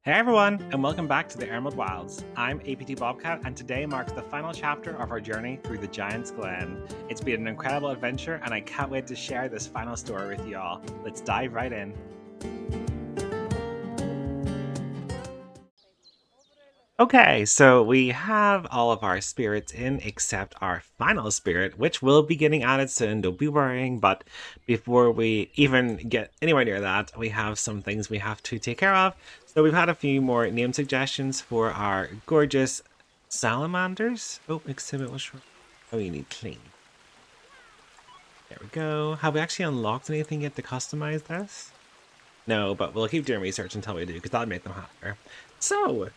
Hey everyone, and welcome back to the Emerald Wilds. I'm APT Bobcat, and today marks the final chapter of our journey through the Giant's Glen. It's been an incredible adventure, and I can't wait to share this final story with you all. Let's dive right in. Okay, so we have all of our spirits in except our final spirit, which will be getting added soon. Don't be worrying. But before we even get anywhere near that, we have some things we have to take care of. So we've had a few more name suggestions for our gorgeous salamanders. Oh, exhibit was short. Oh, you need clean. There we go. Have we actually unlocked anything yet to customize this? No, but we'll keep doing research until we do, because that'll make them happier. So,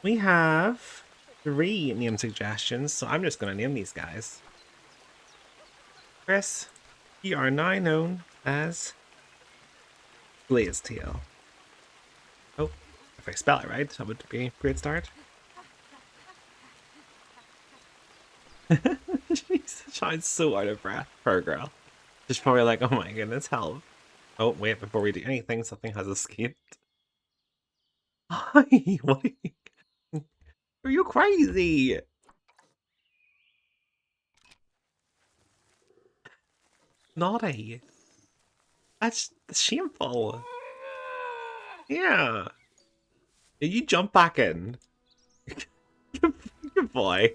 we have 3 name suggestions, so I'm just going to name these guys. Chris, you are now known as Blaze-Tail. Oh, if I spell it right, that would be a great start. She's sounds so out of breath, poor girl. She's probably like, oh my goodness, help. Oh, wait, before we do anything, something has escaped. Hi, what are you crazy? Naughty. That's shameful. Yeah. You jump back in. Good boy.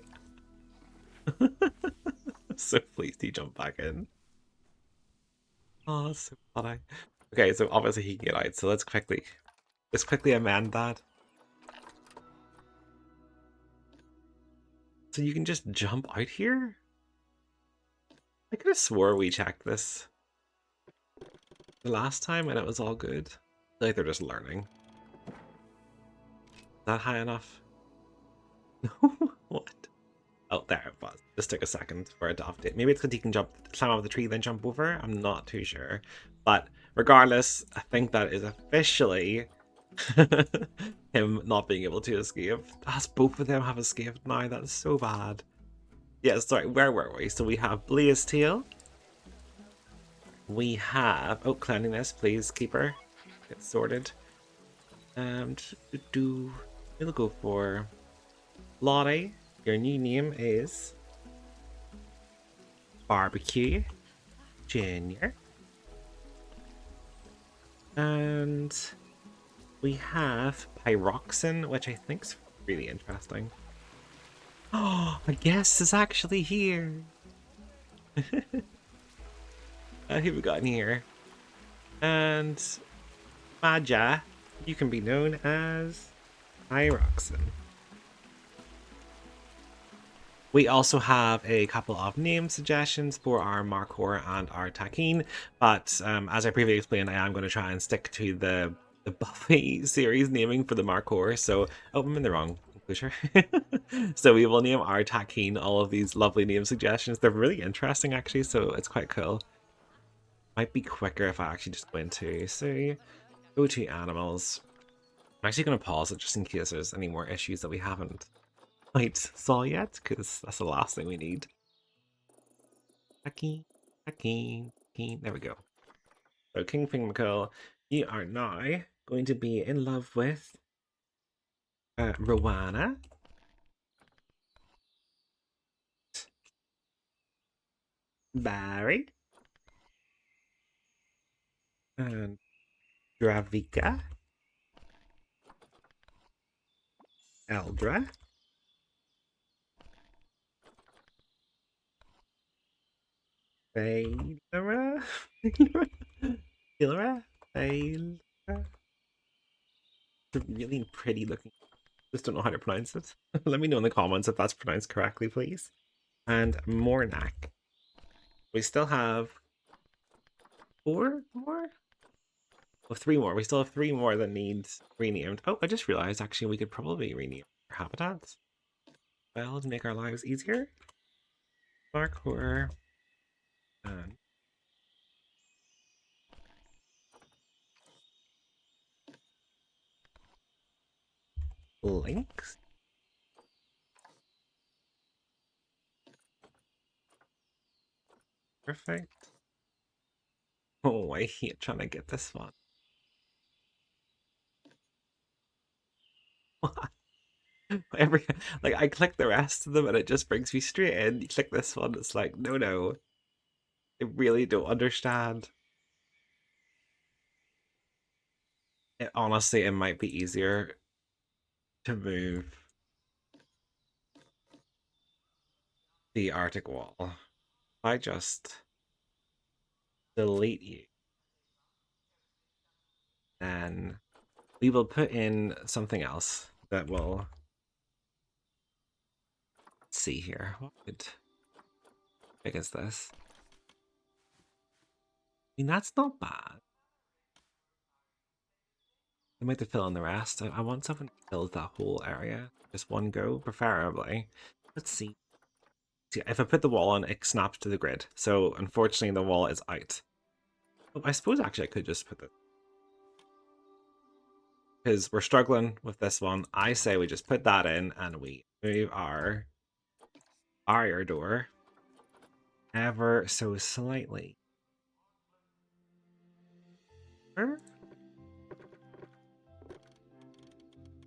So pleased he jumped back in. Oh, that's so funny. Okay, so obviously he can get out, so let's quickly amend that. So you can just jump out here? I could have swore we checked this the last time and it was all good. Like they're just learning. Is that high enough? No? What? Oh, there it was. Just took a second for it to update. Maybe it's because he can climb off the tree, then jump over. I'm not too sure. But regardless, I think that is officially him not being able to escape. That's both of them have escaped now. That's so bad. Yeah, sorry, where were we? So we have Blaze-Tail. We have cleanliness, please, keeper. Get sorted. And we'll go for Lottie. Your new name is Barbecue Junior. And we have Pyroxen, which I think's really interesting. Oh, I guess is actually here. Who we got in here? And Maja, you can be known as Pyroxen. We also have a couple of name suggestions for our Markhor and our Takin, but as I previously explained, I am going to try and stick to the Buffy series naming for the Markhor. So, oh, I'm in the wrong enclosure. So we will name our Takin all of these lovely name suggestions. They're really interesting, actually, so it's quite cool. Might be quicker if I actually just go into, say, go to animals. I'm actually going to pause it just in case there's any more issues that we haven't quite saw yet, because that's the last thing we need. Takin, Takin, Takin. There we go. So Kingpin McCall, you are now going to be in love with Rowana. Barry. And Dravika. Eldra. Baylora. Baylora. Baylora. It's a really pretty looking. Just don't know how to pronounce it. Let me know in the comments if that's pronounced correctly, please. And Mornak. We still have 4 more? Well, 3 more. We still have 3 more that need renamed. Oh, I just realized actually we could probably rename our habitats. Well, to make our lives easier. Parkour. And Lynx. Perfect. Oh, I hate trying to get this one. Every like I click the rest of them and it just brings me straight in. You click this one, it's like, no, no. I really don't understand. Honestly, it might be easier to move the Arctic wall. I just delete you, and we will put in something else that will see here. What big is this? I mean, that's not bad. I might have to fill in the rest. I want something to fill that whole area. Just one go, preferably. Let's see. See, if I put the wall on, it snaps to the grid. So unfortunately, the wall is out. Oh, I suppose actually I could just put it, because we're struggling with this one. I say we just put that in and we move our barrier door ever so slightly.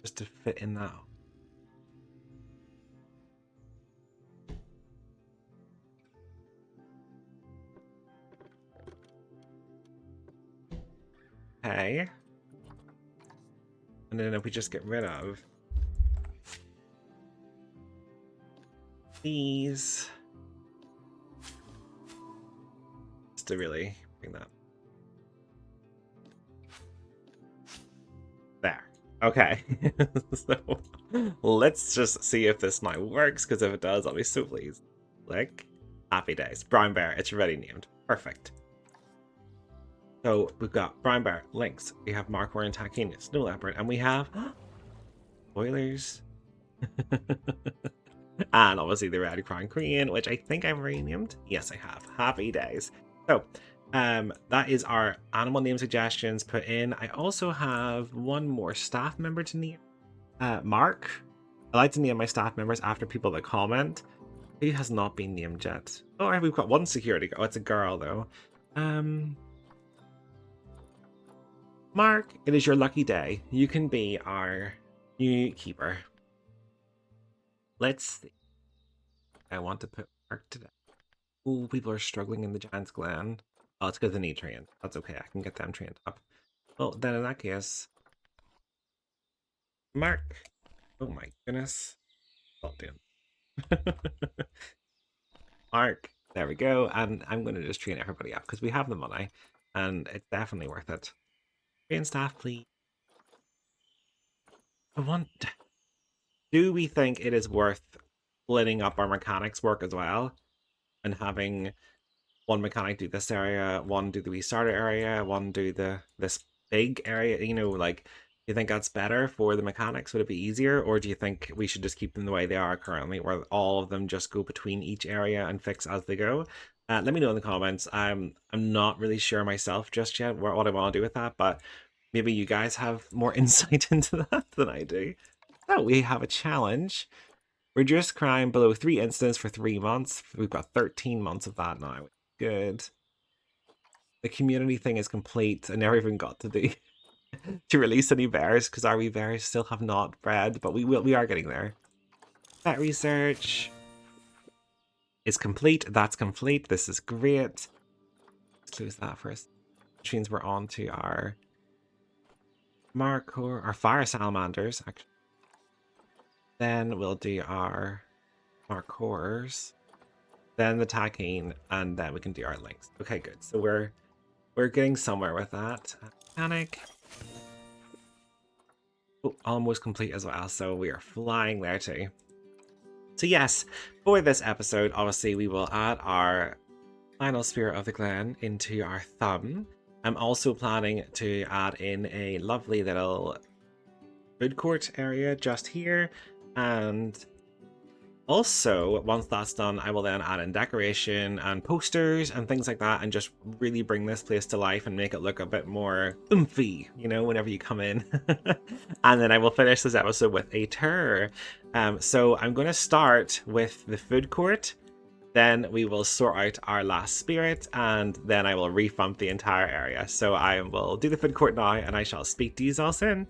Just to fit in that. Okay. And then if we just get rid of these, just to really bring that. There. Okay. So let's just see if this now works, because if it does, I'll be so pleased. Click. Happy days. Brown bear. It's already named. Perfect. So we've got brown bear, lynx. We have Macaque attacking snow leopard, and we have spoilers. And obviously the red crown queen, which I think I've renamed. Yes, I have. Happy days. So that is our animal name suggestions put in. I also have one more staff member to name. Mark. I like to name my staff members after people that comment. He has not been named yet. Oh, we've got one security. Oh, it's a girl though. Mark, it is your lucky day. You can be our new keeper. Let's see. I want to put Mark today. Oh, people are struggling in the Giant's Glen. Oh, it's because they need trained. That's okay. I can get them trained up. Well, then in that case, Mark. Oh my goodness. Stop doing. Mark. There we go. And I'm going to just train everybody up because we have the money and it's definitely worth it. Train staff, please. Do we think it is worth splitting up our mechanics work as well and having one mechanic do this area, one do the restarter area, one do this big area? You know, like, do you think that's better for the mechanics? Would it be easier, or do you think we should just keep them the way they are currently, where all of them just go between each area and fix as they go? Let me know in the comments. I'm not really sure myself just yet what I want to do with that, but maybe you guys have more insight into that than I do. So we have a challenge. Reduce crime below 3 incidents for 3 months. We've got 13 months of that now. Good. The community thing is complete. I never even got to do to release any bears because our wee bears still have not bred, but we are getting there. Pet research is complete. That's complete. This is great. Let's close that first. Which means we're on to our our fire salamanders, actually. Then we'll do our Marcors, then the tagging, and then we can do our links. Okay, good. So we're getting somewhere with that. Mechanic. Oh, almost complete as well. So we are flying there too. So yes, for this episode, obviously we will add our final Spirit of the Glen into our thumb. I'm also planning to add in a lovely little food court area just here, and also once that's done, I will then add in decoration and posters and things like that, and just really bring this place to life and make it look a bit more oomphy, you know, whenever you come in. And then I will finish this episode with a tour. So I'm going to start with the food court, then we will sort out our last spirit, and then I will refump the entire area. So I will do the food court now, and I shall speak to you all soon.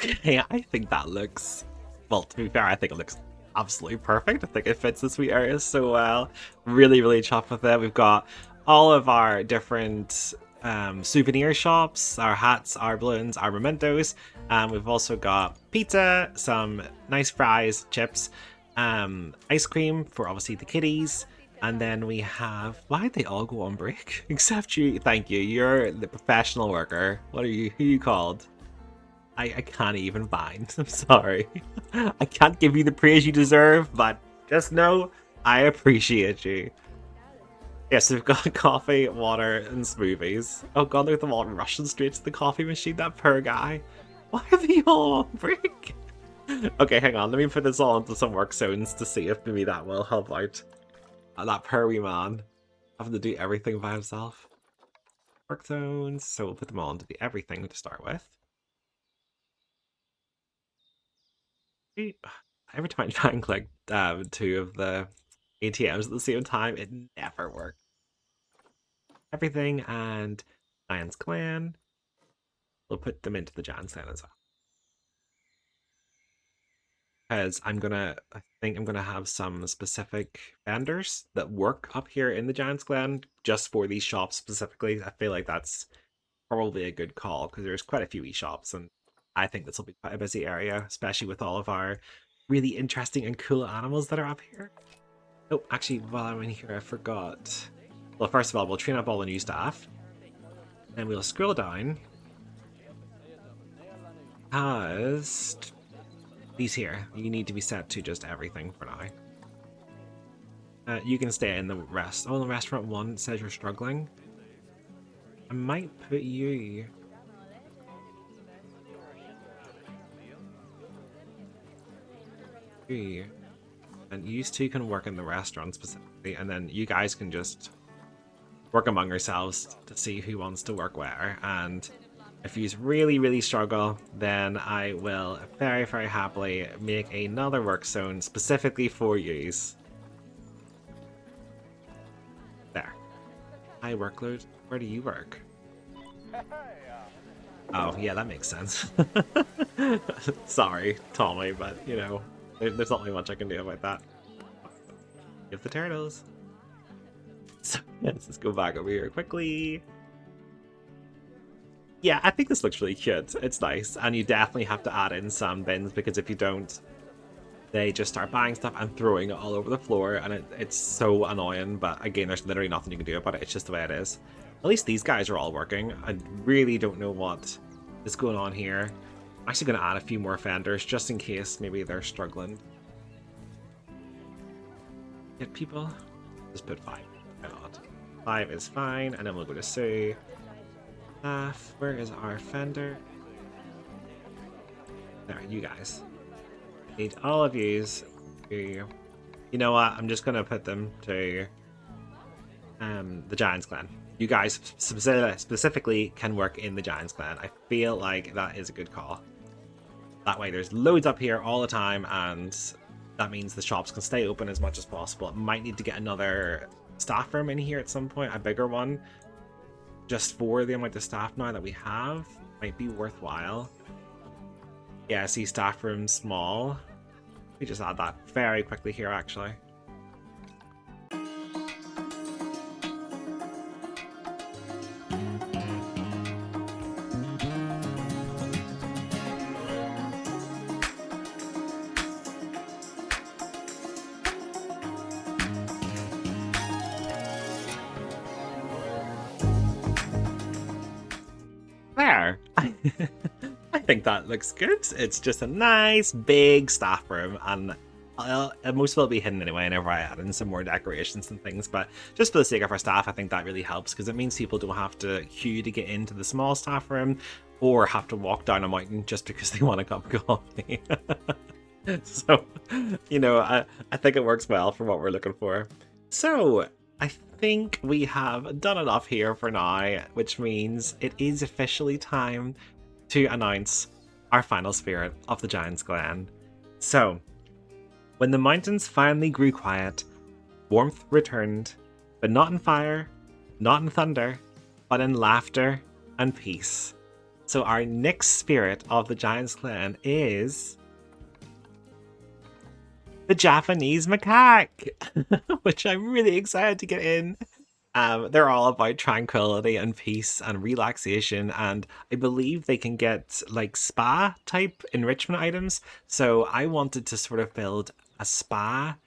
Okay, I think that looks, well, to be fair, I think it looks absolutely perfect. I think it fits the sweet area so well. Really, really chuffed with it. We've got all of our different souvenir shops, our hats, our balloons, our mementos. We've also got pizza, some nice fries, chips, ice cream for obviously the kiddies. And then we have, why did they all go on break? Except you, thank you, you're the professional worker. What are you, who are you called? I can't even find. I'm sorry. I can't give you the praise you deserve, but just know I appreciate you. Yes, we've got coffee, water, and smoothies. Oh god, look at them all rushing straight to the coffee machine, that poor guy. Why are they all on break? Okay, hang on, let me put this all into some work zones to see if maybe that will help out. That poor wee man having to do everything by himself. Work zones, so we'll put them all into the everything to start with. Every time I try and click two of the ATMs at the same time, it never works. Everything and Giant's Clan. We'll put them into the Giant's Clan as well. Because I think I'm gonna have some specific vendors that work up here in the Giant's Clan just for these shops specifically. I feel like that's probably a good call because there's quite a few e-shops and I think this will be quite a busy area, especially with all of our really interesting and cool animals that are up here. Oh, actually, while I'm in here, I forgot. Well, first of all, we'll train up all the new staff. And we'll scroll down. As these here, you need to be set to just everything for now. You can stay in the rest. Oh, the restaurant one says you're struggling. I might put you... And you two can work in the restaurant specifically, and then you guys can just work among yourselves to see who wants to work where. And if you really, really struggle, then I will very, very happily make another work zone specifically for yous. There. High workload. Where do you work? Oh, yeah, that makes sense. Sorry, Tommy, but, you know, there's not really much I can do about that. Give the turtles. So, let's just go back over here quickly. Yeah, I think this looks really cute. It's nice. And you definitely have to add in some bins because if you don't, they just start buying stuff and throwing it all over the floor. And it's so annoying. But again, there's literally nothing you can do about it. It's just the way it is. At least these guys are all working. I really don't know what is going on here. I'm actually going to add a few more vendors just in case maybe they're struggling. Get people? Just put 5. Why not? 5 is fine. And then we'll go to Sue. Where is our vendor? There, you guys. Need all of yous. You know what? I'm just going to put them to the Giants Clan. You guys specifically can work in the Giants Clan. I feel like that is a good call. That way there's loads up here all the time and that means the shops can stay open as much as possible. It might need to get another staff room in here at some point, a bigger one. Just for the amount of staff now that we have, might be worthwhile. Yeah, see, staff room small. We just add that very quickly here, actually. There. I think that looks good. It's just a nice big staff room and most will be hidden anyway whenever I add in some more decorations and things, but just for the sake of our staff I think that really helps because it means people don't have to queue to get into the small staff room or have to walk down a mountain just because they want a cup of coffee. So, you know, I think it works well for what we're looking for. So, I think we have done enough here for now, which means it is officially time to announce our final spirit of the Giants Glen. So, when the mountains finally grew quiet, warmth returned, but not in fire, not in thunder, but in laughter and peace. So our next spirit of the Giant's Clan is the Japanese Macaque, which I'm really excited to get in. They're all about tranquility and peace and relaxation, and I believe they can get like spa type enrichment items. So I wanted to sort of build a spa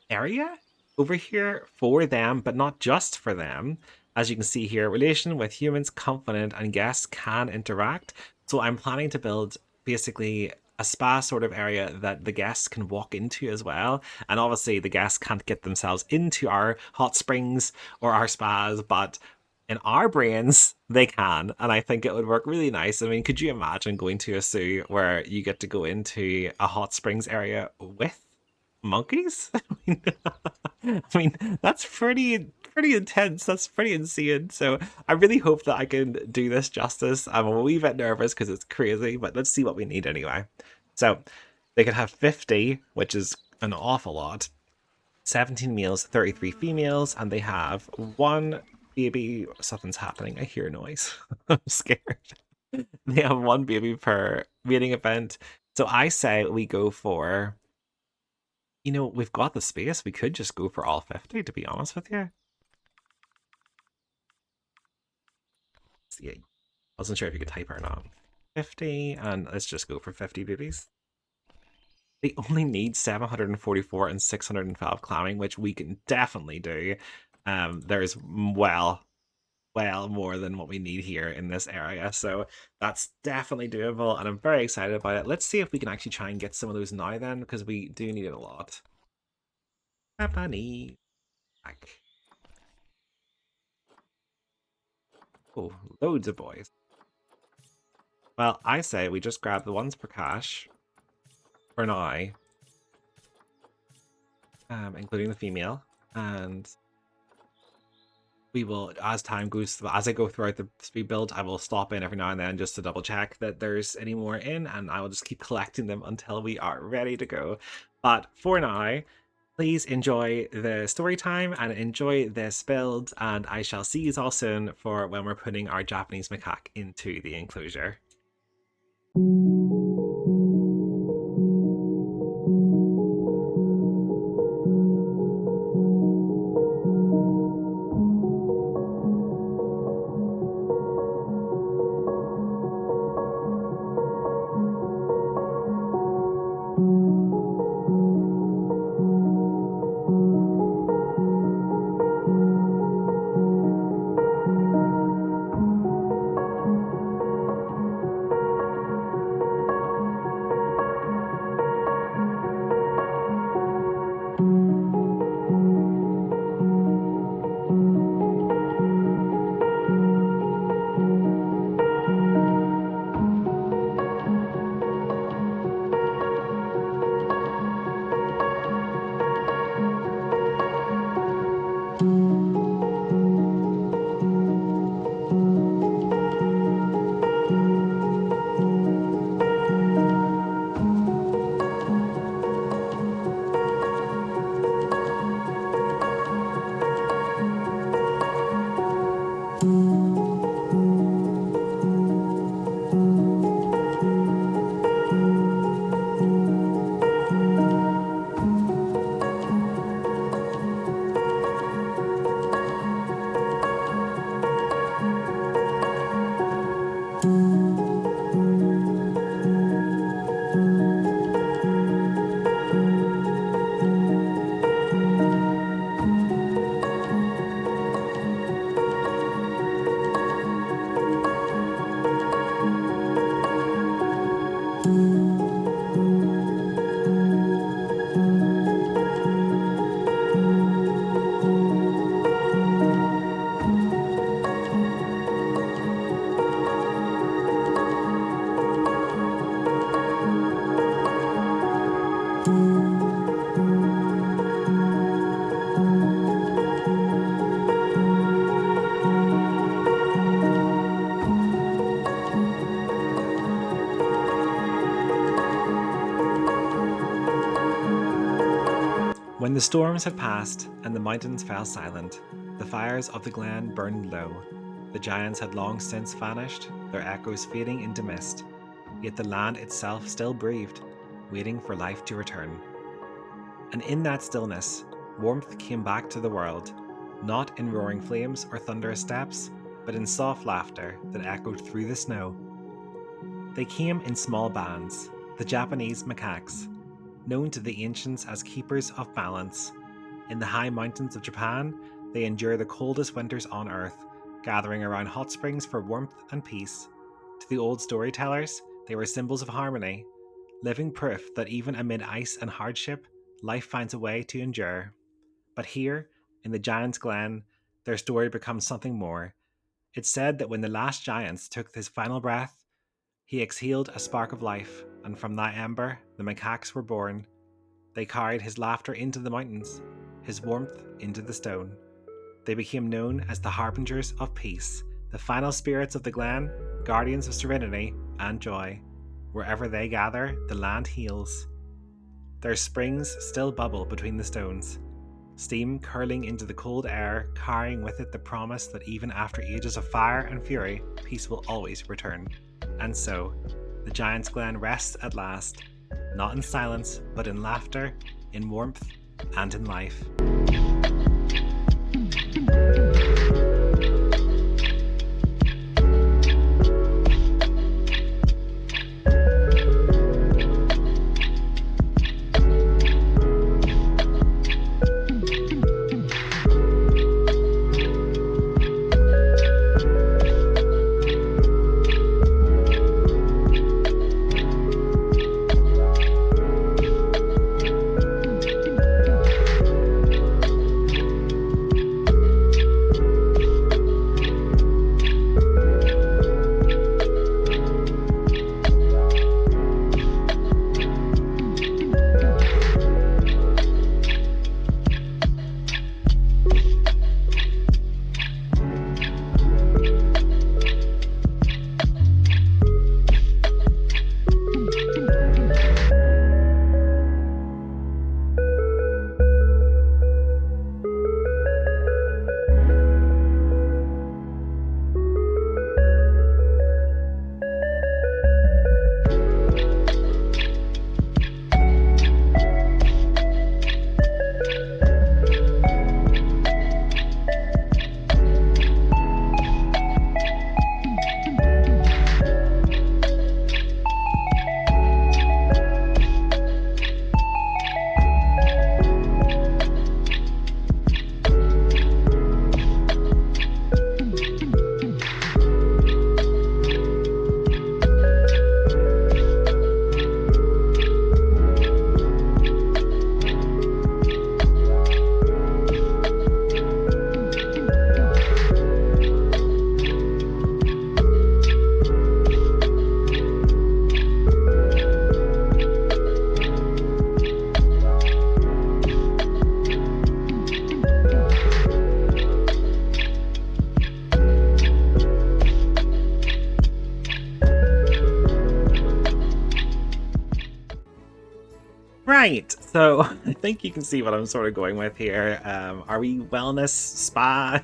area over here for them, but not just for them. As you can see here, relation with humans confident and guests can interact. So I'm planning to build basically a spa sort of area that the guests can walk into as well. And obviously the guests can't get themselves into our hot springs or our spas, but in our brains they can, and I think it would work really nice. I mean, could you imagine going to a zoo where you get to go into a hot springs area with monkeys? I mean, that's pretty intense. That's pretty insane. So I really hope that I can do this justice. I'm a wee bit nervous because it's crazy, but let's see what we need anyway. So they could have 50, which is an awful lot. 17 males, 33 females, and they have one baby. Something's happening. I hear noise. I'm scared. They have one baby per mating event. So I say we go for, we've got the space. We could just go for all 50, to be honest with you. See, I wasn't sure if you could type or not. 50, and let's just go for 50 babies. They only need 744 and 612 climbing, which we can definitely do. There's well more than what we need here in this area, so that's definitely doable, and I'm very excited about it. Let's see if we can actually try and get some of those now then, because we do need it a lot. Japanese. Oh, loads of boys. Well, I say we just grab the ones per cache for now, including the female, and we will, as time goes, as I go throughout the speed build, I will stop in every now and then just to double check that there's any more in, and I will just keep collecting them until we are ready to go. But for now, please enjoy the story time and enjoy this build, and I shall see you all soon for when we're putting our Japanese macaque into the enclosure. When the storms had passed and the mountains fell silent, the fires of the Glen burned low. The giants had long since vanished, their echoes fading into mist, yet the land itself still breathed, waiting for life to return. And in that stillness, warmth came back to the world, not in roaring flames or thunderous steps, but in soft laughter that echoed through the snow. They came in small bands, the Japanese Macaques, known to the ancients as keepers of balance. In the high mountains of Japan, they endure the coldest winters on Earth, gathering around hot springs for warmth and peace. To the old storytellers, they were symbols of harmony, living proof that even amid ice and hardship, life finds a way to endure. But here, in the giant's glen, their story becomes something more. It's said that when the last giant took his final breath, he exhaled a spark of life, and from that ember, the macaques were born. They carried his laughter into the mountains, his warmth into the stone. They became known as the Harbingers of Peace, the final spirits of the glen, guardians of serenity and joy. Wherever they gather, the land heals. Their springs still bubble between the stones, steam curling into the cold air, carrying with it the promise that even after ages of fire and fury, peace will always return. And so, the Giant's Glen rests at last, not in silence, but in laughter, in warmth, and in life. Right, so I think you can see what I'm sort of going with here. Are we wellness spa,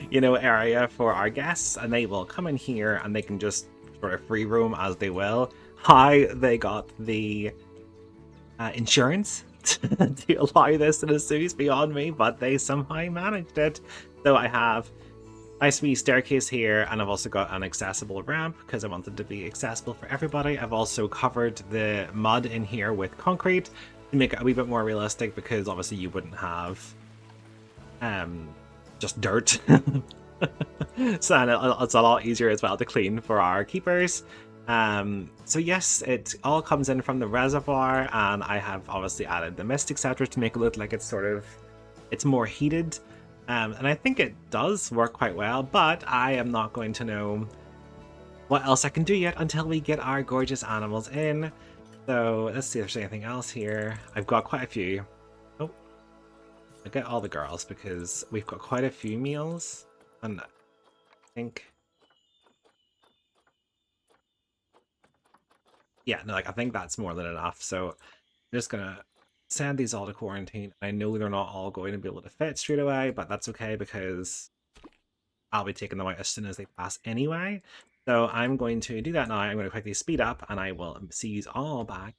area for our guests, and they will come in here and they can just sort of free roam as they will. How they got the insurance to allow this in a series beyond me, but they somehow managed it. So I have a nice wee staircase here, and I've also got an accessible ramp because I wanted to be accessible for everybody. I've also covered the mud in here with concrete to make it a wee bit more realistic, because obviously you wouldn't have just dirt. So it's a lot easier as well to clean for our keepers. So yes, it all comes in from the reservoir, and I have obviously added the mist, etc., to make it look like it's more heated. And I think it does work quite well, but I am not going to know what else I can do yet until we get our gorgeous animals in. So let's see if there's anything else here. I've got quite a few. Oh, I get all the girls because we've got quite a few meals, and I think, yeah, no, I think that's more than enough. So I'm just gonna send these all to quarantine. I know they're not all going to be able to fit straight away, but that's okay because I'll be taking them out as soon as they pass anyway. So I'm going to do that now. I'm going to quickly speed up and I will see you all back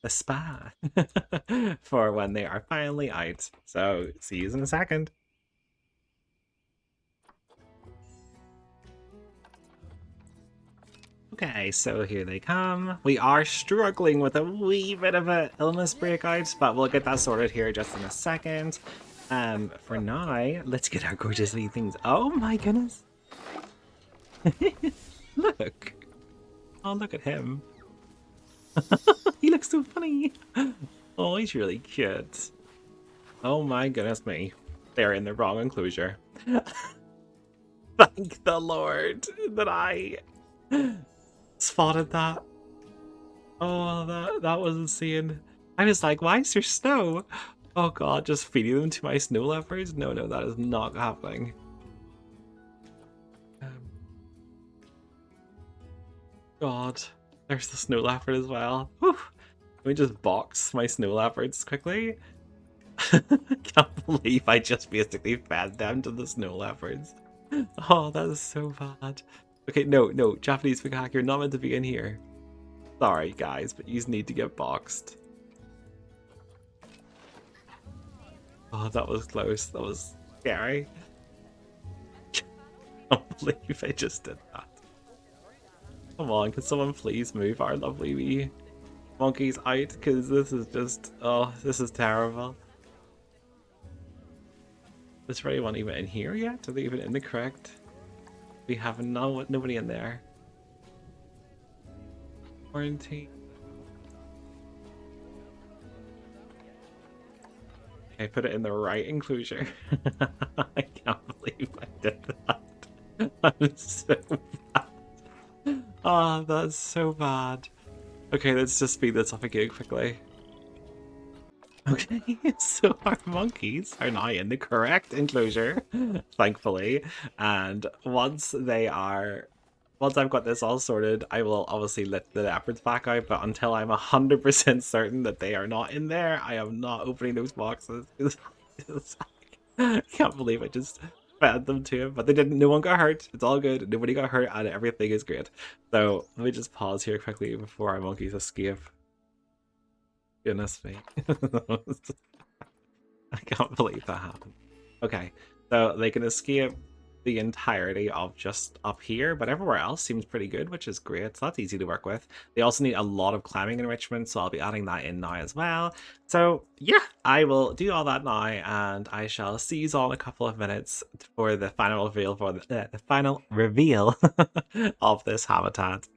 the spa for when they are finally out. So see you in a second. Okay, so here they come. We are struggling with a wee bit of an illness breakout, but we'll get that sorted here just in a second. For now, let's get our gorgeous wee things. Oh my goodness. Look. Oh, look at him. He looks so funny. Oh, he's really cute. Oh my goodness me. They're in the wrong enclosure. Thank the Lord that I spotted that. Oh, that was insane. I was like, why is there snow? Oh god, just feeding them to my snow leopards? No, that is not happening. God, there's the snow leopard as well. Whew. Let me just box my snow leopards quickly. Can't believe I just basically fed them to the snow leopards. Oh, that is so bad. Okay, no, Japanese Macaque, you're not meant to be in here. Sorry, guys, but you need to get boxed. Oh, that was close. That was scary. I can't believe I just did that. Come on, can someone please move our lovely wee monkeys out? Because this is just... oh, this is terrible. Is there anyone even in here yet? Are they even in the correct? We have nobody in there. Quarantine. Okay, put it in the right enclosure. I can't believe I did that. I'm so bad. Oh, that's so bad. Okay, let's just speed this up again quickly. Okay, so our monkeys are now in the correct enclosure, thankfully. And once I've got this all sorted, I will obviously let the leopards back out, but until I'm 100% certain that they are not in there, I am not opening those boxes. I can't believe I just fed them to him, but they didn't. No one got hurt. It's all good. Nobody got hurt, and everything is great. So let me just pause here quickly before our monkeys escape. Goodness me. I can't believe that happened. Okay, so they can escape the entirety of just up here, but everywhere else seems pretty good, which is great. So that's easy to work with. They also need a lot of climbing enrichment, so I'll be adding that in now as well. So yeah, I will do all that now, and I shall see you all in a couple of minutes for the final reveal of this habitat.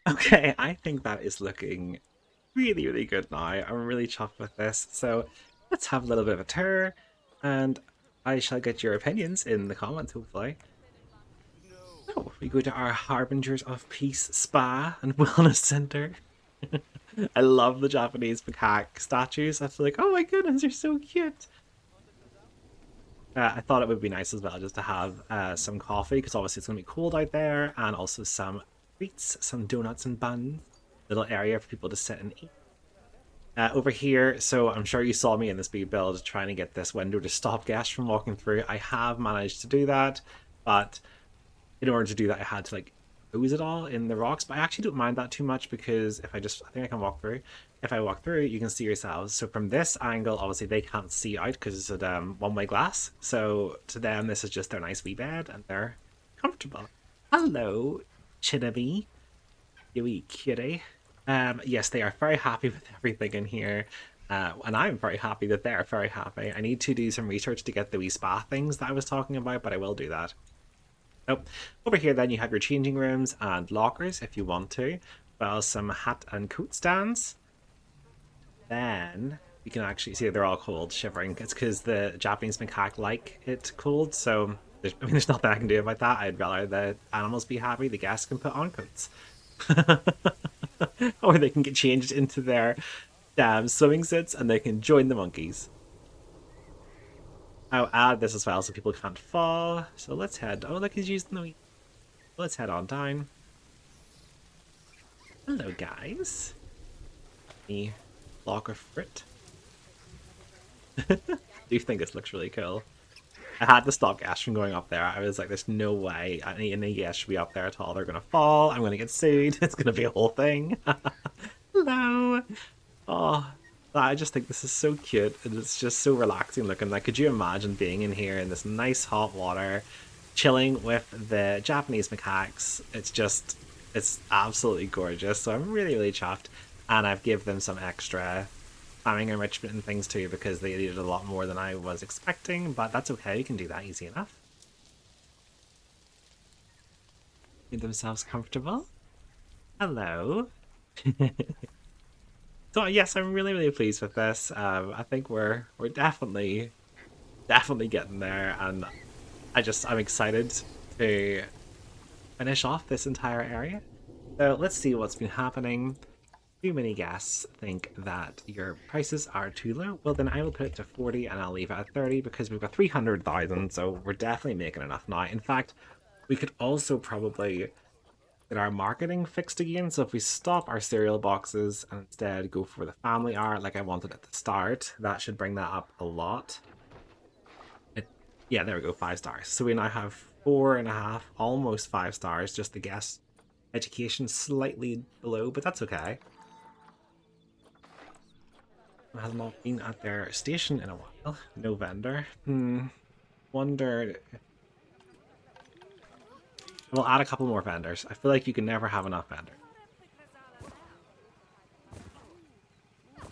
Okay, I think that is looking really, really good now. I'm really chuffed with this. So let's have a little bit of a tour, and I shall get your opinions in the comments, hopefully. Oh, we go to our Harbingers of Peace Spa and Wellness Center. I love the Japanese macaque statues. I feel like, oh my goodness, they're so cute. I thought it would be nice as well just to have some coffee because obviously it's going to be cold out there, and also some treats, some donuts and buns. Little area for people to sit and eat. Over here, so I'm sure you saw me in this big build trying to get this window to stop guests from walking through. I have managed to do that, but in order to do that, I had to like close it all in the rocks. But I actually don't mind that too much because if I think I can walk through. If I walk through, you can see yourselves. So from this angle, obviously they can't see out because it's a one-way glass. So to them, this is just their nice wee bed and they're comfortable. Hello, Chinnabee, you wee cutie. Yes, they are very happy with everything in here. And I'm very happy that they're very happy. I need to do some research to get the wee spa things that I was talking about, but I will do that. Oh, over here then you have your changing rooms and lockers if you want to. Well, some hat and coat stands. Then you can actually see they're all cold, shivering. It's because the Japanese macaque like it cold, so there's nothing I can do about that. I'd rather the animals be happy, the guests can put on coats. Or they can get changed into their damn swimming suits and they can join the monkeys. I'll add this as well so people can't fall. So let's head. Oh, look, he's using the. Let's head on down. Hello, guys. Me, locker fruit. I do think this looks really cool. I had to stop gas from going up there. I was like, there's no way any gas should be up there at all. They're gonna fall. I'm gonna get sued. It's gonna be a whole thing. Hello. Oh, I just think this is so cute and it's just so relaxing looking. Like, could you imagine being in here in this nice hot water, chilling with the Japanese macaques? It's absolutely gorgeous. So I'm really, really chuffed. And I've given them some extra farming enrichment and things too because they needed a lot more than I was expecting, but that's okay. You can do that easy enough. Make themselves comfortable. Hello. So yes, I'm really, really pleased with this. I think we're definitely getting there, and I'm excited to finish off this entire area. So let's see what's been happening. Too many guests think that your prices are too low. Well, then I will put it to 40 and I'll leave it at 30 because we've got 300,000, so we're definitely making enough now. In fact, we could also probably get our marketing fixed again. So if we stop our cereal boxes and instead go for the family art like I wanted at the start, that should bring that up a lot. Yeah, there we go, 5 stars. So we now have 4.5, almost 5 stars. Just the guest education slightly below, but that's okay. Has not been at their station in a while. No vendor. Wonder. We'll add a couple more vendors. I feel like you can never have enough vendors.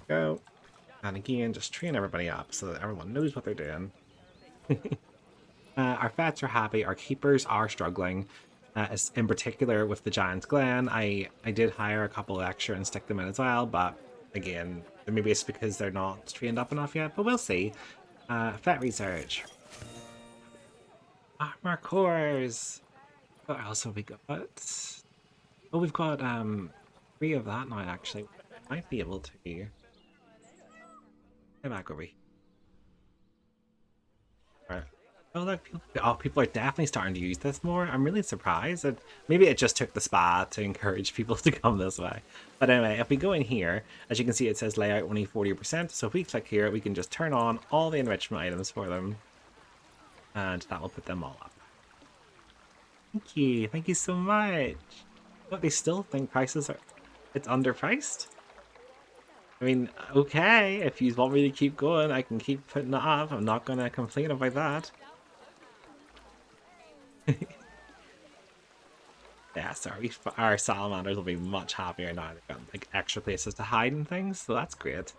Go. And again, just train everybody up so that everyone knows what they're doing. Our vets are happy. Our keepers are struggling. In particular with the Giant's Glen, I did hire a couple extra and stick them in as well, but again, maybe it's because they're not trained up enough yet, but we'll see. Vet research. Armor cores. What else have we got? Oh, we've got 3 of that now actually. Might be able to get back over here. Right. Oh look, people are definitely starting to use this more. I'm really surprised. Maybe it just took the spa to encourage people to come this way. But anyway, if we go in here, as you can see, it says layout only 40%. So if we click here, we can just turn on all the enrichment items for them. And that will put them all up. Thank you. Thank you so much. But they still think it's underpriced? I mean, okay, if you want me to keep going, I can keep putting it up. I'm not going to complain about that. Yeah, sorry, our salamanders will be much happier now. They've got like extra places to hide and things, so that's great.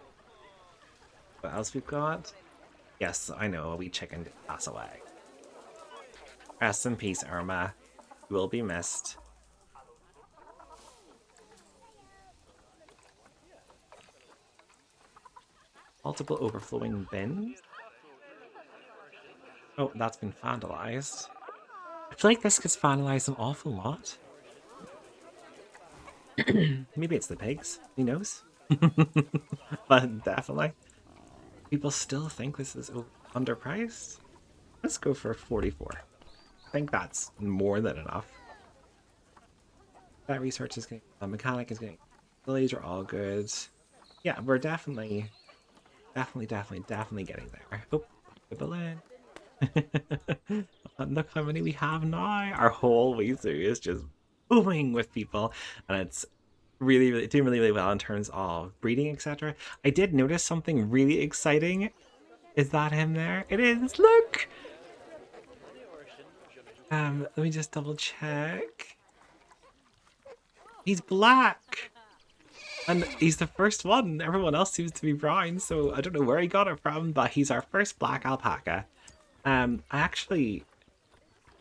What else we've got? Yes, I know, a wee chicken did pass away. Rest in peace, Irma. You will be missed. Multiple overflowing bins. Oh, that's been vandalized. I feel like this gets vandalized an awful lot. Maybe it's the pigs. Who knows? But definitely. People still think this is underpriced. Let's go for 44. I think that's more than enough. That research is getting... The mechanic is getting... The ladies are all good. Yeah, we're definitely getting there. Oh, the balloon. Look how many we have now. Our whole Weezu is just booming with people, and it's really doing really well in terms of breeding, etc. I did notice something really exciting. Is that him there? It is. Look. Let me just double check. He's black. And he's the first one. Everyone else seems to be brown, so I don't know where he got it from, but he's our first black alpaca. I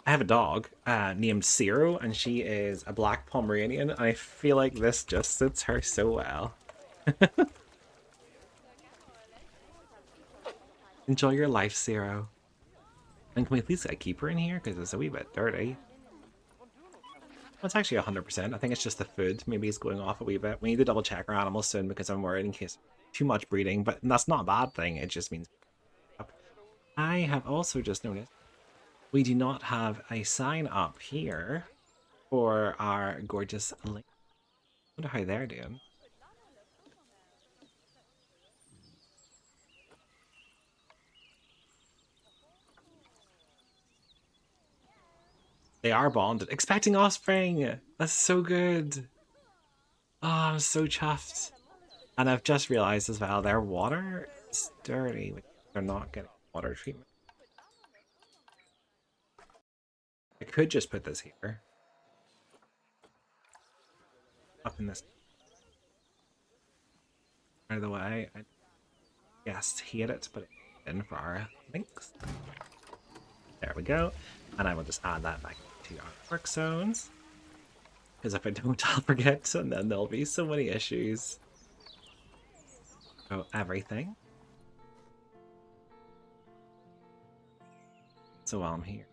have a dog named Zero, and she is a black Pomeranian, and I feel like this just suits her so well. Enjoy your life, Zero. And can we please get a keeper in here? Because it's a wee bit dirty. Well, it's actually 100%. I think it's just the food. Maybe it's going off a wee bit. We need to double check our animals soon because I'm worried in case too much breeding, but that's not a bad thing. It just means... I have also just noticed we do not have a sign up here for our gorgeous link. I wonder how they're doing. They are bonded. Expecting offspring! That's so good! Oh, I'm so chuffed. And I've just realized as well, their water is dirty. They're not getting water treatment. I could just put this here. Up in this. By the way, I guessed hate it, but it's in for our links. There we go. And I will just add that back to our work zones. Because if I don't, I'll forget, and then there'll be so many issues. So everything. So while I'm here.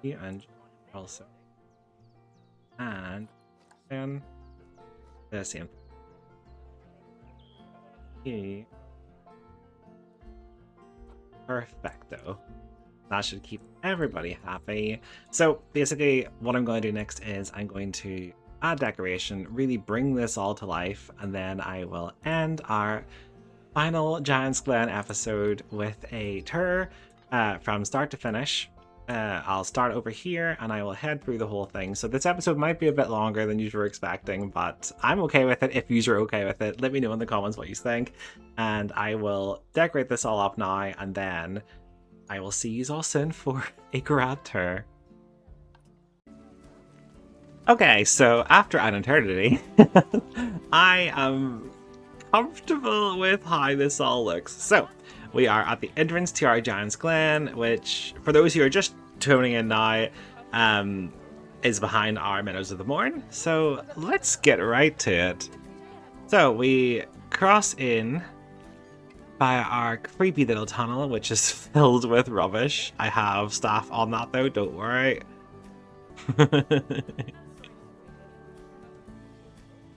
And also. And then the same thing. Perfecto. That should keep everybody happy. So basically what I'm going to do next is I'm going to add decoration, really bring this all to life, and then I will end our final Giant's Glen episode with a tour from start to finish. I'll start over here and I will head through the whole thing. So this episode might be a bit longer than you were expecting, but I'm okay with it. If you're okay with it, let me know in the comments what you think. And I will decorate this all up now, and then I will see you all soon for a grad tour. Okay, so after an eternity, I am comfortable with how this all looks. So we are at the entrance to our Giant's Glen, which, for those who are just tuning in now, is behind our Meadows of the Morn. So let's get right to it. So we cross in by our creepy little tunnel, which is filled with rubbish. I have staff on that though, don't worry.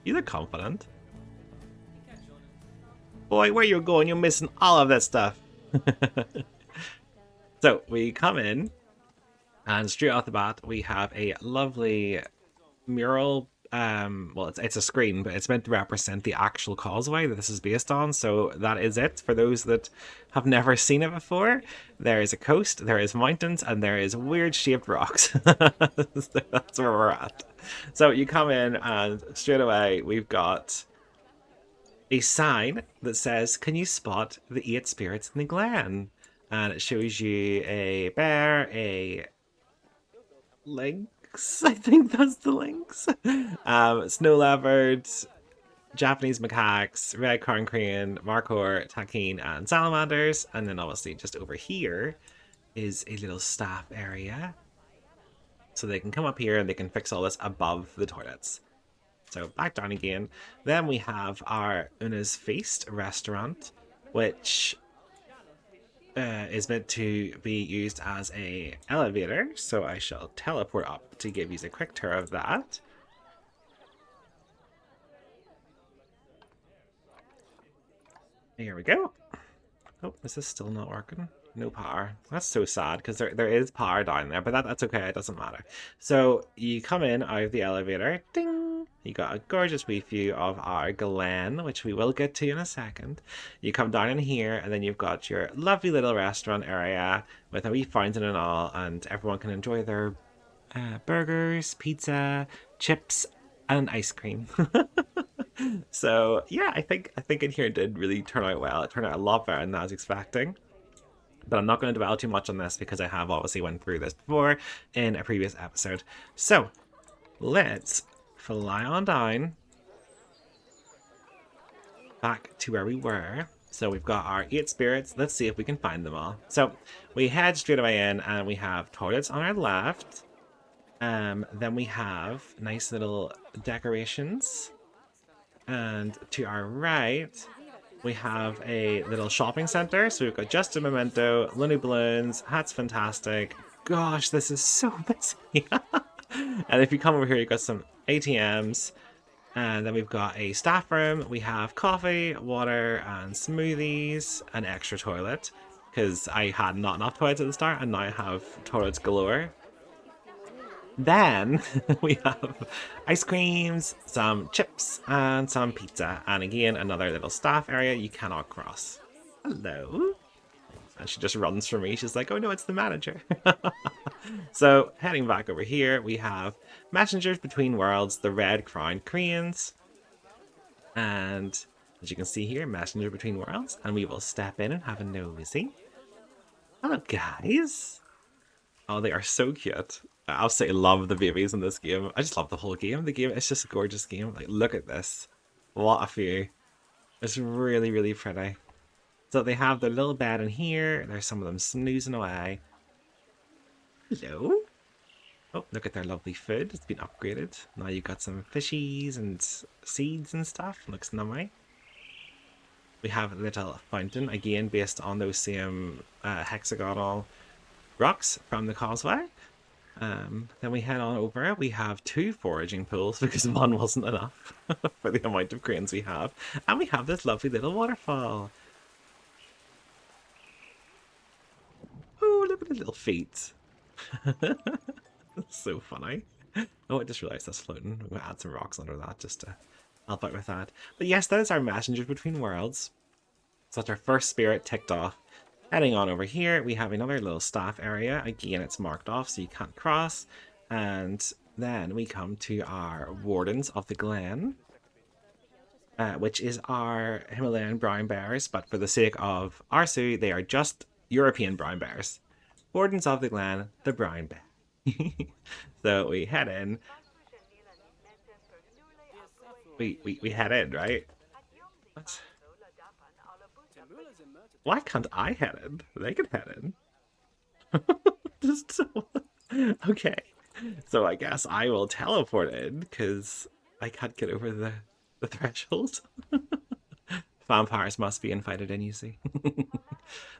You look confident. Boy, where you going? You're missing all of that stuff. So we come in, and straight off the bat, we have a lovely mural. Well, it's a screen, but it's meant to represent the actual causeway that this is based on. So that is it. For those that have never seen it before, there is a coast, there is mountains, and there is weird shaped rocks. So that's where we're at. So you come in, and straight away we've got a sign that says, "Can you spot the 8 spirits in the Glen?" And it shows you a bear, a lynx, I think that's the lynx, snow leopard, Japanese macaques, red corn crane, markhor, takin, and salamanders. And then obviously just over here is a little staff area. So they can come up here and they can fix all this above the toilets. So back down again. Then we have our Una's Feast restaurant, which is meant to be used as a elevator. So I shall teleport up to give you a quick tour of that. Here we go. Oh, is this still not working? No power. That's so sad because there is power down there, but that's okay. It doesn't matter. So you come in out of the elevator. Ding! You got a gorgeous wee view of our Glen, which we will get to in a second. You come down in here, and then you've got your lovely little restaurant area with a wee fountain and all, and everyone can enjoy their burgers, pizza, chips, and ice cream. So yeah, I think in here did really turn out well. It turned out a lot better than I was expecting. But I'm not going to dwell too much on this because I have obviously went through this before in a previous episode. So let's fly on down back to where we were. So we've got our 8 spirits. Let's see if we can find them all. So we head straight away in and we have toilets on our left. Then we have nice little decorations. And to our right, we have a little shopping center. So we've got Just a Memento, Looney Balloons, Hats Fantastic. Gosh, this is so busy. And if you come over here, you've got some ATMs. And then we've got a staff room. We have coffee, water, and smoothies, an extra toilet. Because I had not enough toilets at the start, and now I have toilets galore. Then we have ice creams, some chips, and some pizza. And again, another little staff area you cannot cross. Hello. And she just runs for me. She's like, oh no, it's the manager. So heading back over here, we have Messengers Between Worlds, the Red Crowned Cranes. And as you can see here, Messenger Between Worlds. And we will step in and have a nosy. Hello, guys. Oh, they are so cute. I absolutely love the babies in this game. I just love the whole game. The game is just a gorgeous game. Like, look at this. What a view. It's really, really pretty. So they have their little bed in here. There's some of them snoozing away. Hello. Oh, look at their lovely food. It's been upgraded. Now you've got some fishies and seeds and stuff. Looks nummy. We have a little fountain, again, based on those same hexagonal rocks from the causeway. Then we head on over. We have 2 foraging pools because one wasn't enough for the amount of cranes we have. And we have this lovely little waterfall. Oh, look at the little feet. That's so funny. Oh, I just realized that's floating. I'm going to add some rocks under that just to help out with that. But yes, that is our Messenger Between Worlds. So that's our first spirit ticked off. Heading on over here, we have another little staff area. Again, it's marked off so you can't cross. And then we come to our Wardens of the Glen, which is our Himalayan brown bears. But for the sake of Arsu, they are just European brown bears. Wardens of the Glen, the brown bear. So we head in. We head in, right? What? Why can't I head in? They can head in. Just so... Okay. So I guess I will teleport in because I can't get over the threshold. Vampires must be invited in, you see.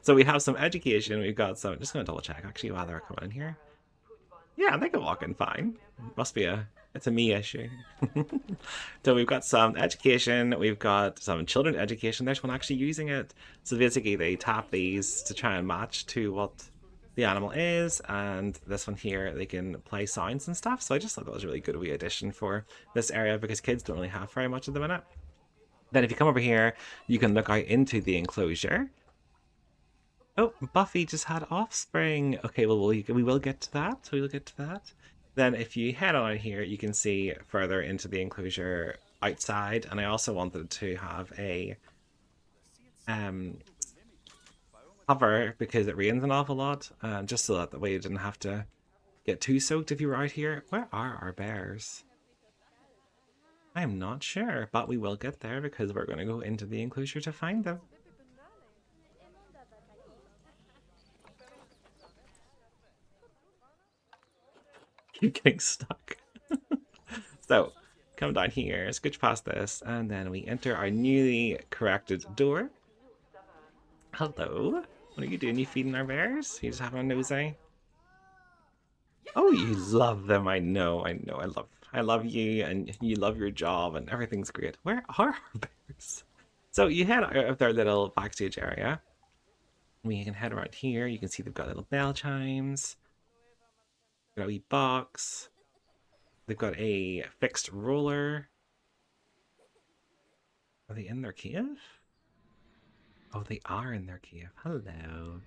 So we have some education. We've got some... Just going to double check actually while they're coming in here. Yeah, they can walk in fine. Must be it's a me issue. So we've got some education, we've got some children education. There's one actually using it. So basically they tap these to try and match to what the animal is, and this one here, they can play sounds and stuff. So I just thought that was a really good wee addition for this area because kids don't really have very much at the minute. Then if you come over here, you can look out into the enclosure. Oh, Buffy just had offspring. Okay, well, we will get to that. We will get to that. Then if you head on here, you can see further into the enclosure outside. And I also wanted to have a cover because it rains an awful lot. Just so that way you didn't have to get too soaked if you were out here. Where are our bears? I'm not sure, but we will get there because we're going to go into the enclosure to find them. Keep getting stuck. So Come down here, scooch past this, and then we enter our newly corrected door. Hello. What are you doing? You feeding our bears? You just having a nosy? Oh, you love them. I know. I love you, and you love your job, and everything's great. Where are our bears? So you head out of their little backstage area. We can head around here. You can see they've got little bell chimes. Got a wee box. They've got a fixed roller. Are they in their cave? Oh, they are in their cave. Hello.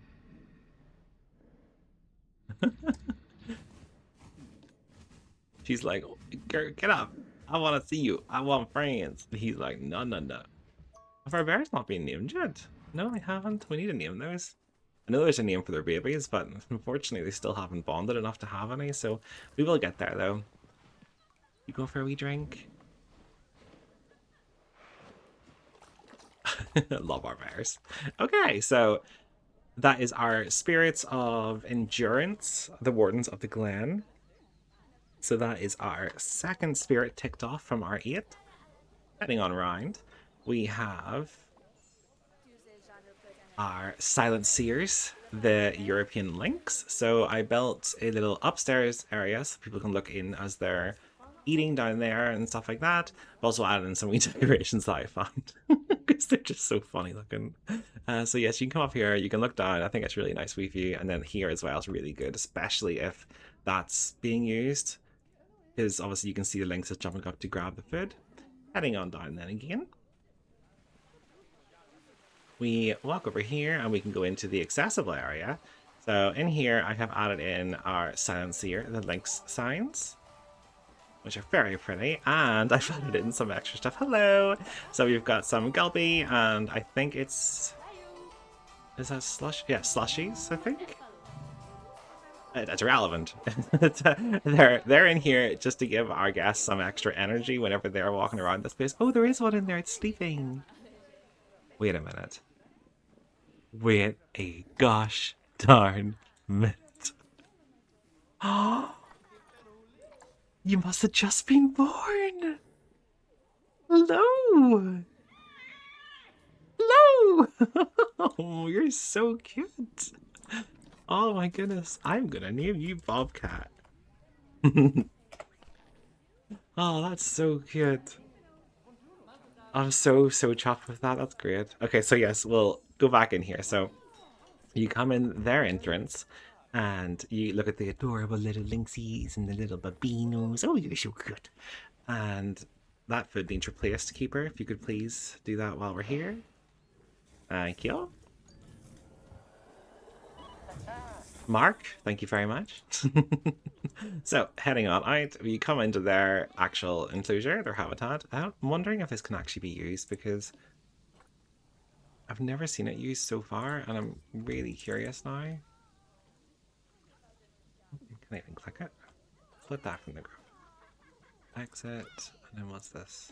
She's like, get up. I want to see you. I want friends. And he's like, no, no, no. Have our bears not been named yet? No, they haven't. We need to name those. I know there's a name for their babies, but unfortunately they still haven't bonded enough to have any, so we will get there though. You go for a wee drink? Love our bears. Okay, so that is our spirits of endurance, the wardens of the Glen. So that is our second spirit ticked off from our 8. Heading on around, we have our silent seers, the European lynx. So I built a little upstairs area so people can look in as they're eating down there and stuff like that. I've also added in some wee decorations that I found because they're just so funny looking. So yes, you can come up here, you can look down. I think it's really nice wee view, and then here as well is really good, especially if that's being used, because obviously you can see the lynx is jumping up to grab the food. Heading on down then again. We walk over here and we can go into the accessible area. So in here I have added in our silent seer, the lynx signs, which are very pretty, and I've added in some extra stuff. Hello! So we've got some gulby, and I think it's... Is that slush? Yeah, slushies, I think? That's irrelevant. They're in here just to give our guests some extra energy whenever they're walking around this place. Oh, there is one in there, it's sleeping. Wait a minute. Wait a gosh darn minute. Oh! You must have just been born! Hello! Hello! Oh, you're so cute! Oh my goodness, I'm gonna name you Bobcat. Oh, that's so cute. I'm so chuffed with that, that's great. Okay, so yes, we'll go back in here. So you come in their entrance, and you look at the adorable little lynxies and the little babinos. Oh, you're so cute. And that food needs replaced, keeper. If you could please do that while we're here. Thank you. Mark, thank you very much. So, heading on out, we come into their actual enclosure, their habitat. I'm wondering if this can actually be used, because I've never seen it used so far, and I'm really curious now. Can I even click it? Flip that from the group. Exit, and then what's this?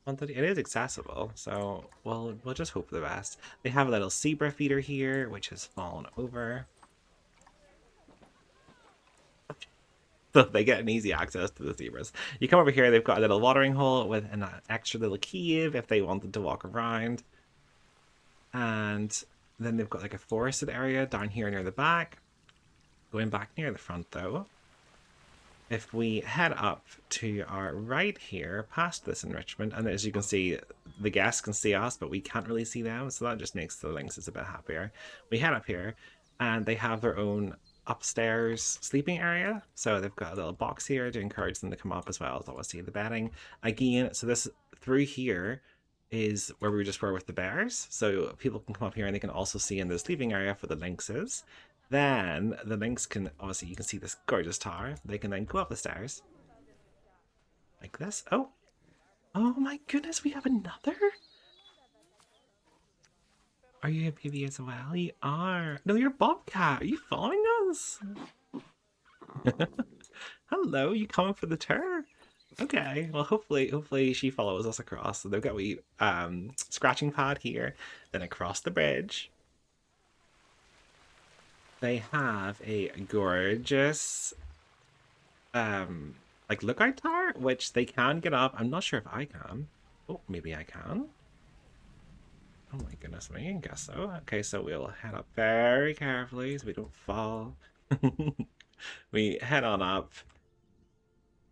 It is accessible, so we'll just hope for the best. They have a little zebra feeder here, which has fallen over. So they get an easy access to the zebras. You come over here, they've got a little watering hole with an extra little cave if they wanted to walk around. And then they've got like a forested area down here near the back. Going back near the front though, if we head up to our right here, past this enrichment, and as you can see, the guests can see us, but we can't really see them, so that just makes the lynxes a bit happier. We head up here, and they have their own upstairs sleeping area, so they've got a little box here to encourage them to come up, as well as obviously the bedding. Again, so this through here is where we just were with the bears, so people can come up here and they can also see in the sleeping area for the lynxes. Then the lynx can, obviously you can see this gorgeous tower, they can then go up the stairs like this. Oh my goodness, we have another. Are you a baby as well? You are. No, you're Bobcat. Are you following us? Hello, you coming for the tour? Okay, well hopefully she follows us across. So they've got a wee scratching pad here, then across the bridge. They have a gorgeous like lookout tower, which they can get up. I'm not sure if I can. Oh, maybe I can. Oh my goodness me, I guess so. Okay, so we'll head up very carefully so we don't fall. We head on up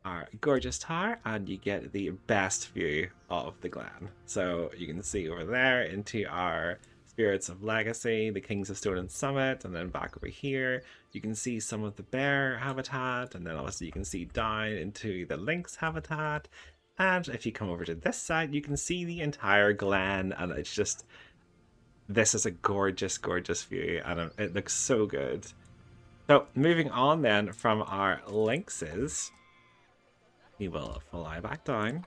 our gorgeous tower and you get the best view of the Glen. So you can see over there into our Spirits of Legacy, the Kings of Stone and Summit, and then back over here you can see some of the bear habitat, and then obviously you can see down into the lynx habitat. And if you come over to this side, you can see the entire Glen, and it's just, this is a gorgeous, gorgeous view, and it looks so good. So moving on then from our lynxes, we will fly back down.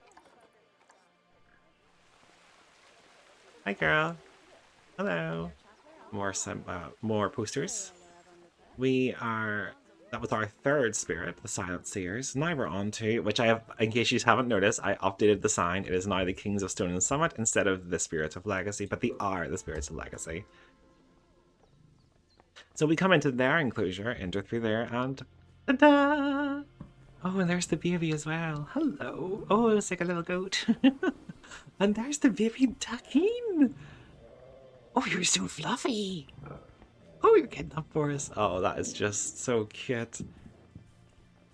Hi, girl. Hello. More posters. That was our third spirit, the Silent Seers. Now we're on to, which I have, in case you haven't noticed, I updated the sign. It is now the Kings of Stone and Summit instead of the Spirits of Legacy, but they are the Spirits of Legacy. So we come into their enclosure, enter through there, and ta-da! Oh, and there's the baby as well. Hello. Oh, it's like a little goat. And there's the baby ducking. Oh, you're so fluffy. Oh, you're getting up for us. Oh, that is just so cute.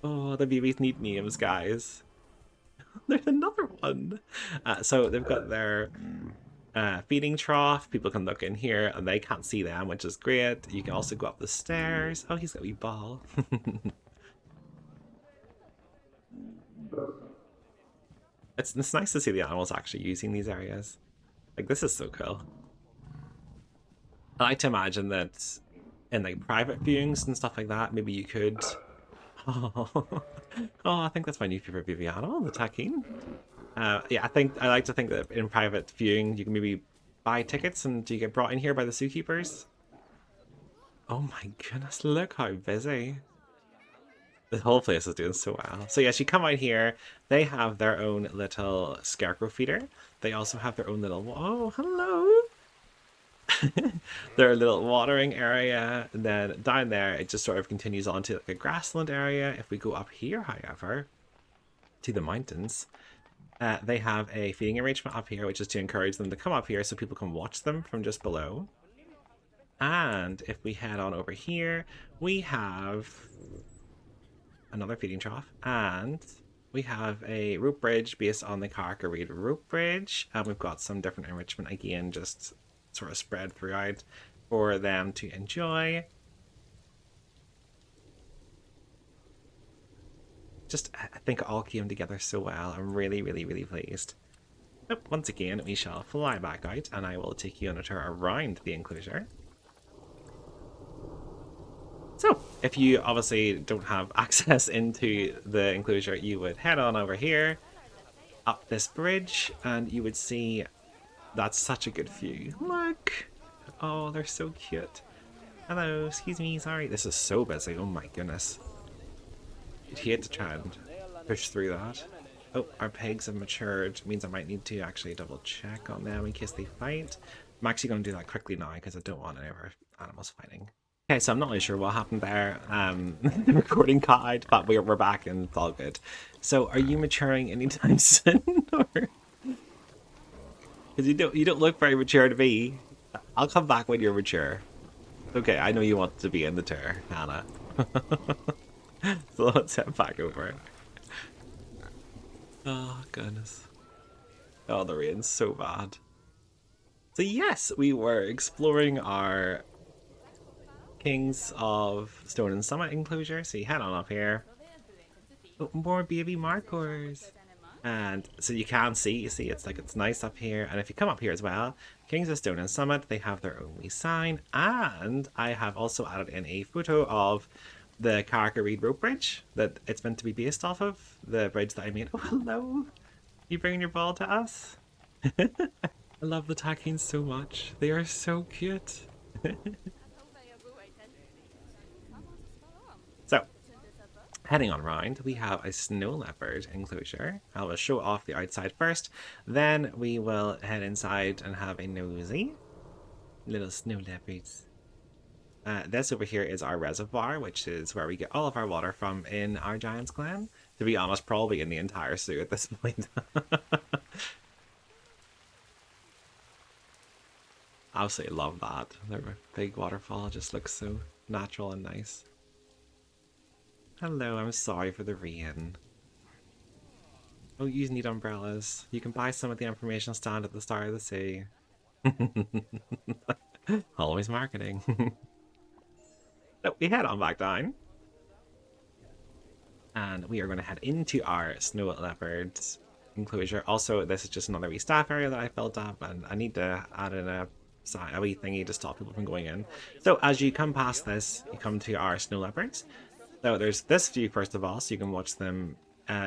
Oh, the babies need names, guys. There's another one. So they've got their feeding trough. People can look in here and they can't see them, which is great. You can also go up the stairs. Oh, he's got a wee ball. It's nice to see the animals actually using these areas. Like, this is so cool. I like to imagine that in like private viewings and stuff like that, maybe you could. Oh, I think that's my new favorite baby animal, the takin. Yeah, I like to think that in private viewing you can maybe buy tickets and you get brought in here by the zookeepers. Oh my goodness, look how busy. The whole place is doing so well. So yes, you come out here, they have their own little scarecrow feeder. They also have their own little, oh, hello. Their little watering area, and then down there it just sort of continues on to like a grassland area. If we go up here, however, to the mountains, they have a feeding arrangement up here, which is to encourage them to come up here so people can watch them from just below. And if we head on over here, we have another feeding trough, and we have a rope bridge based on the Macaque rope bridge, and we've got some different enrichment again, just sort of spread throughout for them to enjoy. Just, I think it all came together so well. I'm really, really, really pleased. Oh, once again, we shall fly back out, and I will take you on a tour around the enclosure. So, if you obviously don't have access into the enclosure, you would head on over here, up this bridge, and you would see that's such a good view. Look! Oh, they're so cute. Hello, excuse me, sorry. This is so busy, oh my goodness. You'd hate to try and push through that. Oh, our pigs have matured. It means I might need to actually double check on them in case they fight. I'm actually going to do that quickly now because I don't want any of our animals fighting. Okay, so I'm not really sure what happened there. The recording cut out, but we're back and it's all good. So, are you maturing anytime soon? Because you don't look very mature to me. I'll come back when you're mature. Okay, I know you want to be in the tour, Hannah. So let's head back over. Oh goodness. Oh, the rain's so bad. So yes, we were exploring our Kings of Stone and Summit enclosure. So you head on up here. Oh, more baby markers. And so you can see, you see it's nice up here. And if you come up here as well, Kings of Stone and Summit, they have their own wee sign. And I have also added in a photo of the Macaque rope bridge that it's meant to be based off of. The bridge that I made. Oh, hello. You bringing your ball to us? I love the tackings so much. They are so cute. So, heading on round, we have a snow leopard enclosure. I will show off the outside first, then we will head inside and have a nosy. Little snow leopards. This over here is our reservoir, which is where we get all of our water from in our Giant's Glen. To be honest, probably in the entire zoo at this point. Absolutely love that. The big waterfall just looks so natural and nice. Hello, I'm sorry for the rain. Oh, you need umbrellas. You can buy some at the information stand at the start of the sea. Always marketing. So we head on back down. And we are going to head into our snow leopard enclosure. Also, this is just another wee staff area that I filled up, and I need to add in a wee thingy to stop people from going in. So as you come past this, you come to our snow leopards. So there's this view first of all, so you can watch them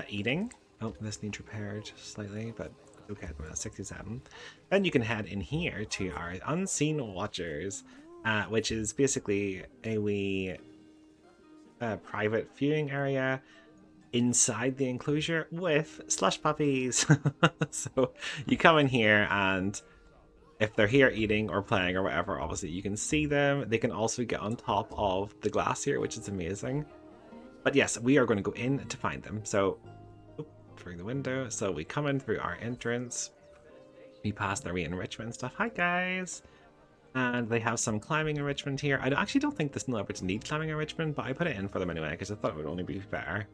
eating. Oh, this needs repaired slightly, but okay, I'm at 67. Then you can head in here to our unseen watchers, which is basically a wee private viewing area inside the enclosure with slush puppies. So you come in here, and if they're here eating or playing or whatever, obviously you can see them. They can also get on top of the glass here, which is amazing. But yes, we are going to go in to find them. So through the window, so we come in through our entrance, we pass their enrichment stuff. Hi guys. And they have some climbing enrichment here. I actually don't think the snow leopards need climbing enrichment, but I put it in for them anyway because I thought it would only be fair.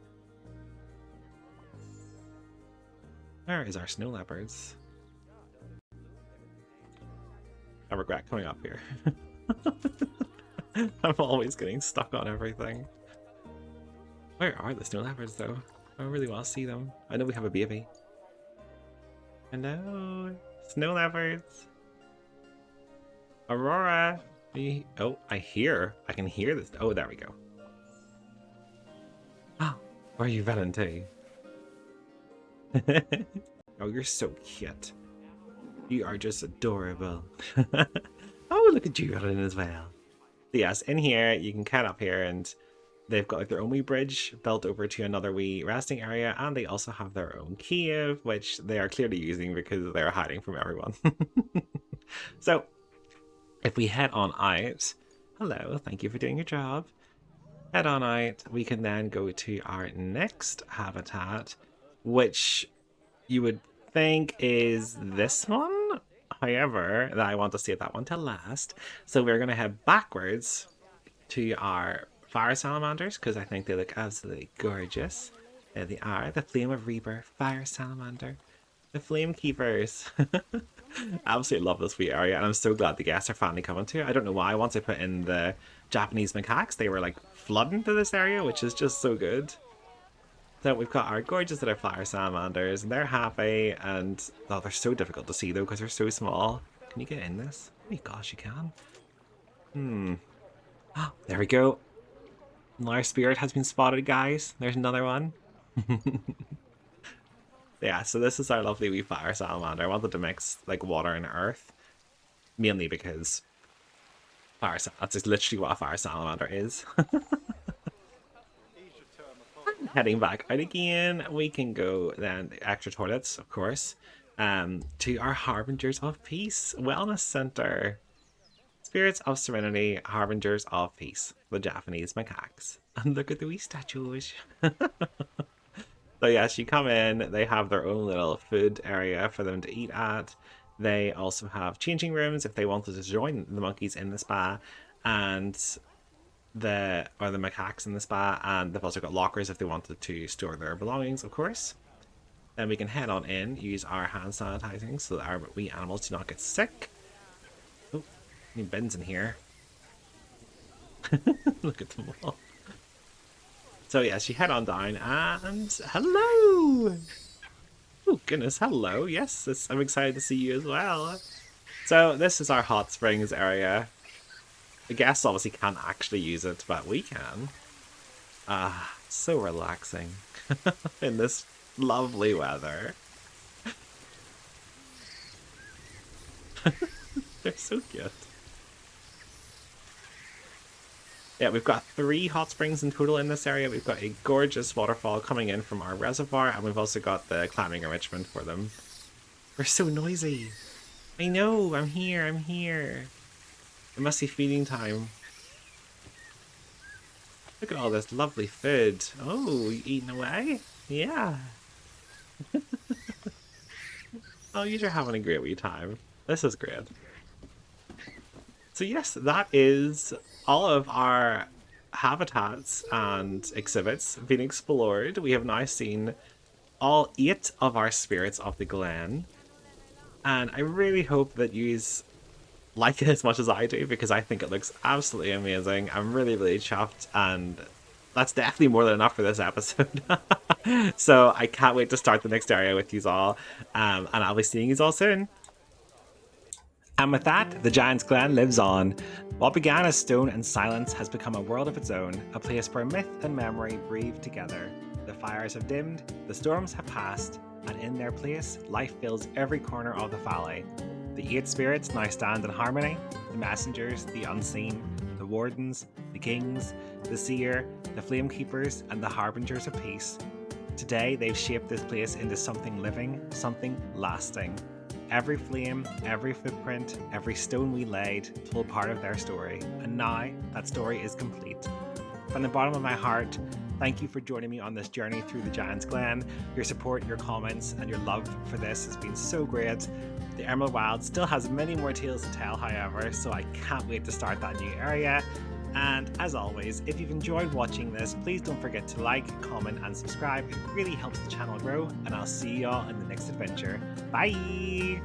Where is our snow leopards? I regret coming up here. I'm always getting stuck on everything. Where are the snow leopards though? I really want to see them. I know we have a baby. Hello, snow leopards. Aurora. Oh, I can hear this. Oh, there we go. Ah, where are you running to? Oh, you're so cute. You are just adorable. Oh, look at you running as well. So yes, in here, you can cut up here, and they've got like their own wee bridge built over to another wee resting area, and they also have their own cave, which they are clearly using because they're hiding from everyone. So, if we head on out, hello, thank you for doing your job. Head on out, we can then go to our next habitat, which you would think is this one. However, I want to save that one till last. So we're going to head backwards to our fire salamanders because I think they look absolutely gorgeous. There they are, the Flame of Reaper fire salamander. The Flame Keepers. Absolutely love this wee area, and I'm so glad the guests are finally coming to it. I don't know why. Once I put in the Japanese Macaques, they were like flooding to this area, which is just so good. So we've got our gorgeous little fire salamanders, and they're happy, and oh, they're so difficult to see though because they're so small. Can you get in this? Oh my gosh, you can. Oh, there we go. Our spirit has been spotted, guys. There's another one. Yeah, so this is our lovely wee fire salamander. I wanted to mix like water and earth, mainly because that's just literally what a fire salamander is. Heading back out again, we can go then the extra toilets, of course, to our Harbingers of Peace Wellness Center. Spirits of Serenity, Harbingers of Peace, the Japanese Macaques. And look at the wee statues. So yes, you come in, they have their own little food area for them to eat at. They also have changing rooms if they wanted to join the monkeys in the spa, and the macaques in the spa, and they've also got lockers if they wanted to store their belongings, of course. Then we can head on in, use our hand sanitizing so that our wee animals do not get sick. Oh, any bins in here. Look at them all. So yes, you head on down, and hello! Oh goodness, hello, yes, I'm excited to see you as well. So this is our hot springs area. The guests obviously can't actually use it, but we can. Ah, so relaxing in this lovely weather. They're so cute. Yeah, we've got 3 hot springs in total in this area. We've got a gorgeous waterfall coming in from our reservoir, and we've also got the climbing enrichment for them. They're so noisy. I know, I'm here. It must be feeding time. Look at all this lovely food. Oh, you eating away? Yeah. Oh, you're having a great wee time. This is great. So yes, that is all of our habitats and exhibits being explored. We have now seen all 8 of our spirits of the Glen, and I really hope that you like it as much as I do because I think it looks absolutely amazing. I'm really, really chuffed, and that's definitely more than enough for this episode. So I can't wait to start the next area with you all, and I'll be seeing you all soon. And with that, the Giant's Glen lives on. What began as stone and silence has become a world of its own, a place where myth and memory breathe together. The fires have dimmed, the storms have passed, and in their place, life fills every corner of the valley. The 8 spirits now stand in harmony: the messengers, the unseen, the wardens, the kings, the seer, the flame keepers, and the harbingers of peace. Today, they've shaped this place into something living, something lasting. Every flame, every footprint, every stone we laid told part of their story, and now that story is complete. From the bottom of my heart, thank you for joining me on this journey through the Giant's Glen. Your support, your comments, and your love for this has been so great. The Emerald Wild still has many more tales to tell, however, so I can't wait to start that new area. And as always, if you've enjoyed watching this, please don't forget to like, comment, and subscribe. It really helps the channel grow, and I'll see you all in the next adventure. Bye!